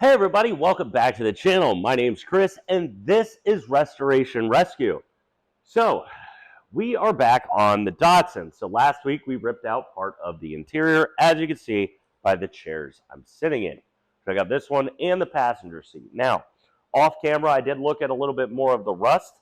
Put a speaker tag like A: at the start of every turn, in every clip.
A: Hey everybody, welcome back to the channel. My name's Chris and this is Restoration Rescue. So, we are back on the Datsun. So last week we ripped out part of the interior, as you can see by the chairs I'm sitting in. So I got this one and the passenger seat. Now, off camera I did look at a little bit more of the rust,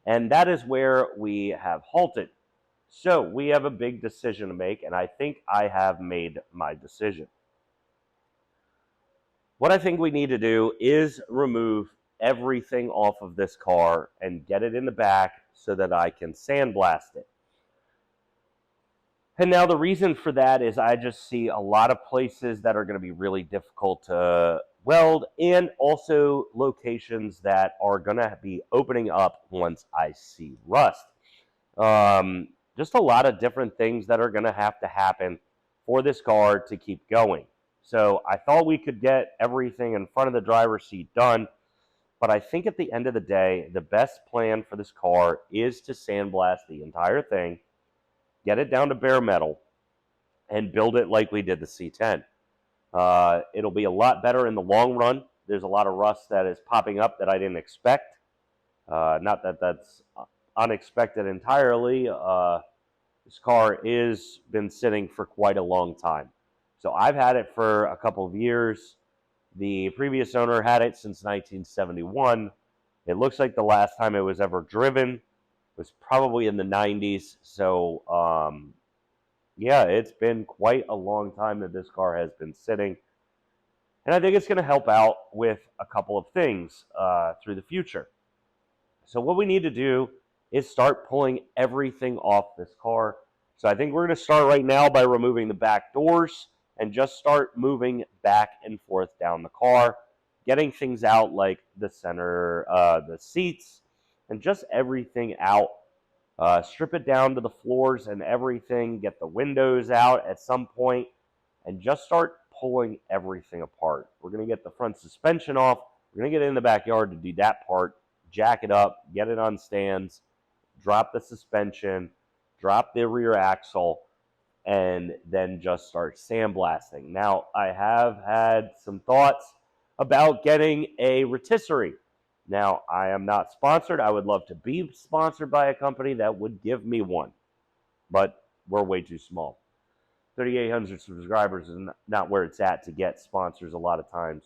A: and that is where we have halted. So we have a big decision to make, and I think I have made my decision. What I think we need to do is remove everything off of this car and get it in the back so that I can sandblast it. And now the reason for that is I just see a lot of places that are going to be really difficult to weld, and also locations that are going to be opening up once I see rust. Just a lot of different things that are going to happen for this car to keep going. So I thought we could get everything in front of the driver's seat done, but I think at the end of the day, the best plan for this car is to sandblast the entire thing, get it down to bare metal, and build it like we did the C10. It'll be a lot better in the long run. There's a lot of rust that is popping up that I didn't expect. Not that that's unexpected entirely. This car is been sitting for quite a long time. So I've had it for a couple of years. The previous owner had it since 1971. It looks like the last time it was ever driven was probably in the 90s. So, yeah, it's been quite a long time that this car has been sitting. And I think it's going to help out with a couple of things through the future. So what we need to do is start pulling everything off this car. So I think we're going to start right now by removing the back doors and just start moving back and forth down the car, getting things out like the center, the seats, and just everything out. Strip it down to the floors and everything, get the windows out at some point, and just start pulling everything apart. We're going to get the front suspension off. We're going to get in the backyard to do that part, jack it up, get it on stands, drop the suspension, drop the rear axle, and then just start sandblasting. Now, I have had some thoughts about getting a rotisserie. Now, I am not sponsored. I would love to be sponsored by a company that would give me one, but we're way too small. 3,800 subscribers is not where it's at to get sponsors a lot of times.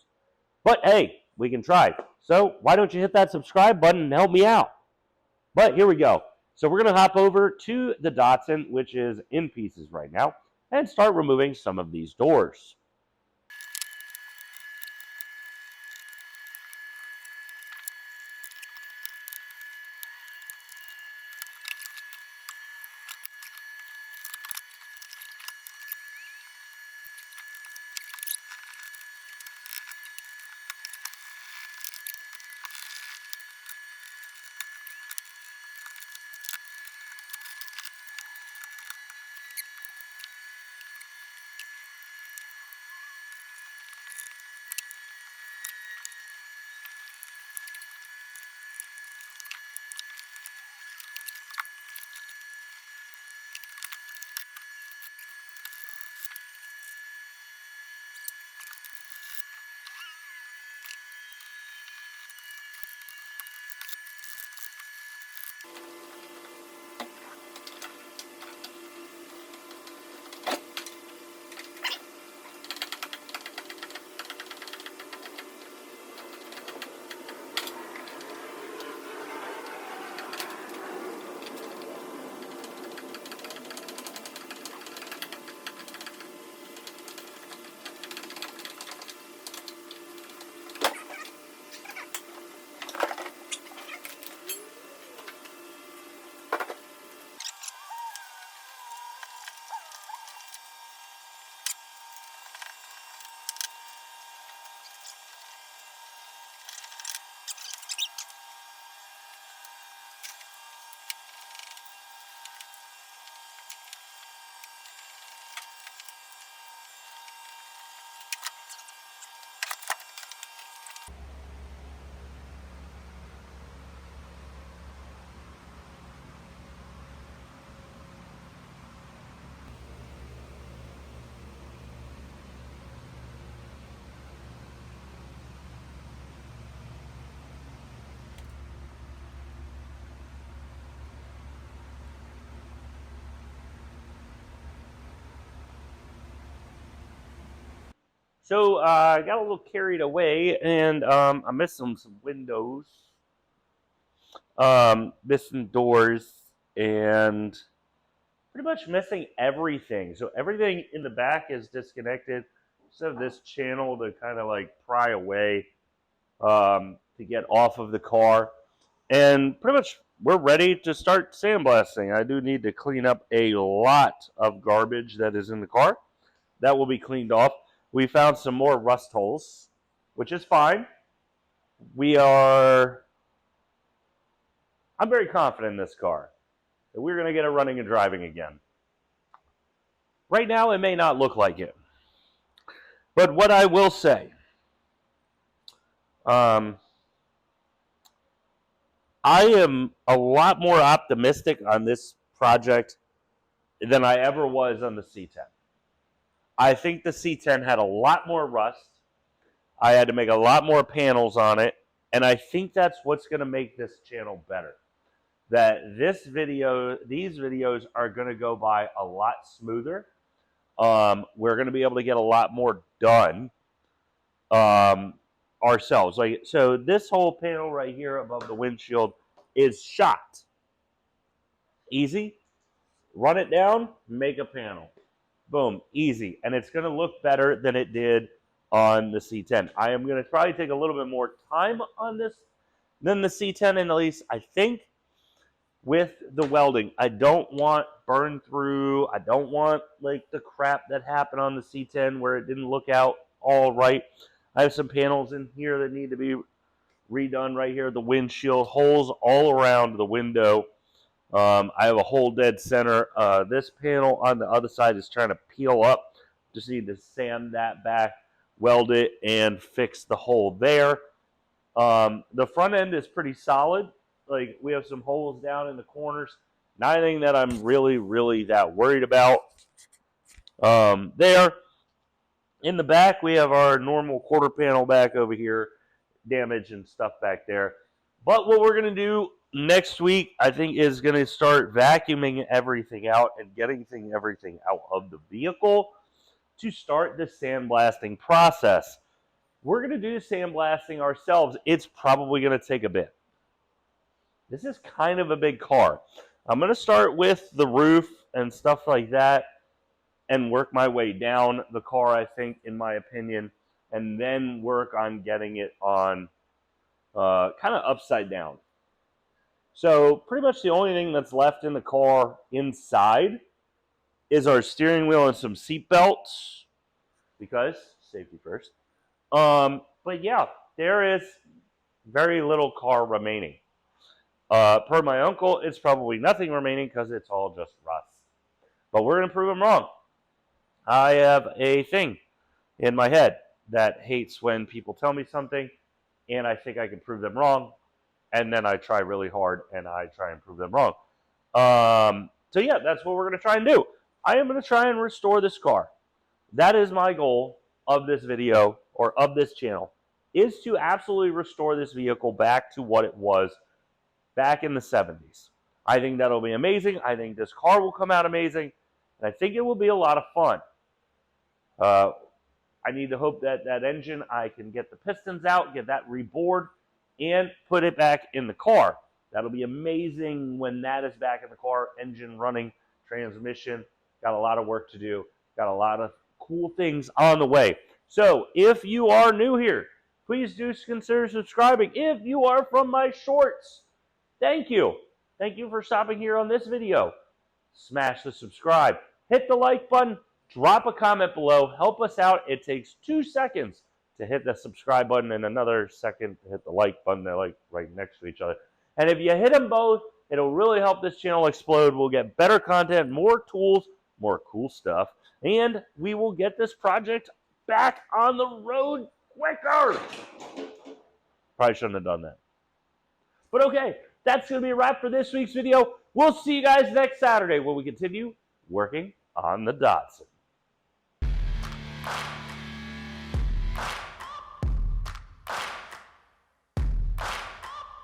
A: But hey, we can try. So why don't you hit that subscribe button and help me out? But here we go. So we're going to hop over to the Datsun, which is in pieces right now, and start removing some of these doors. So I got a little carried away, and I missed some windows, missed some doors, and pretty much missing everything. So everything in the back is disconnected. Just have this channel to kind of like pry away to get off of the car. And pretty much we're ready to start sandblasting. I do need to clean up a lot of garbage that is in the car. That will be cleaned off. We found some more rust holes, which is fine. I'm very confident in this car that we're going to get it running and driving again. Right now, it may not look like it. But what I will say, I am a lot more optimistic on this project than I ever was on the C10. I think the C10 had a lot more rust. I had to make a lot more panels on it, and I think that's what's going to make this channel better. That these videos are going to go by a lot smoother. We're going to be able to get a lot more done ourselves. So this whole panel right here above the windshield is shot. Easy. Run it down, make a panel. Boom, easy. And it's going to look better than it did on the C10. I am going to probably take a little bit more time on this than the C10, and at least I think, with the welding. I don't want burn through. I don't want like the crap that happened on the C10 where it didn't look out all right. I have some panels in here that need to be redone right here. The windshield, holes all around the window. I have a hole dead center. This panel on the other side is trying to peel up. Just need to sand that back, weld it, and fix the hole there. The front end is pretty solid. Like, we have some holes down in the corners. Not anything that I'm really that worried about. There. In the back, we have our normal quarter panel back over here. Damage and stuff back there. But what we're going to do next week, I think, is going to start vacuuming everything out and getting everything out of the vehicle to start the sandblasting process. We're going to do sandblasting ourselves. It's probably going to take a bit. This is kind of a big car. I'm going to start with the roof and stuff like that and work my way down the car, I think, in my opinion, and then work on getting it on kind of upside down. So pretty much the only thing that's left in the car inside is our steering wheel and some seat belts, because safety first. But yeah, there is very little car remaining. Per my uncle, it's probably nothing remaining because it's all just rust. But we're going to prove him wrong. I have a thing in my head that hates when people tell me something and I think I can prove them wrong, and then I try really hard and I try and prove them wrong. So yeah, that's what we're going to try and do. I am going to try and restore this car. That is my goal of this video, or of this channel, is to absolutely restore this vehicle back to what it was back in the 70s. I think that'll be amazing. I think this car will come out amazing, and I think it will be a lot of fun. I need to hope that that engine, I can get the pistons out, get that rebored, and put it back in the car. That'll be amazing when that is back in the car, engine running, transmission. Got a lot of work to do. Got a lot of cool things on the way. So if you are new here, please do consider subscribing. If you are from my shorts, thank you. Thank you for stopping here on this video. Smash the subscribe. Hit the like button. Drop a comment below. Help us out. It takes 2 seconds to hit the subscribe button and another second to hit the like button. They're like right next to each other. And if you hit them both, it'll really help this channel explode. We'll get better content, more tools, more cool stuff, and we will get this project back on the road quicker. Probably shouldn't have done that. But okay, that's going to be a wrap for this week's video. We'll see you guys next Saturday when we continue working on the Datsun.